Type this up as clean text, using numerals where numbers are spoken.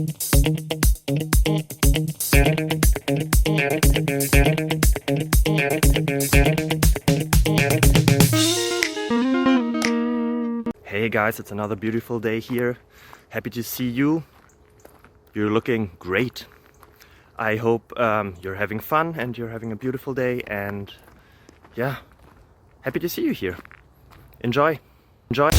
Hey guys, it's another beautiful day here. Happy to see you. You're looking great. I hope you're having fun and you're having a beautiful day, and yeah, happy to see you here. Enjoy. Enjoy.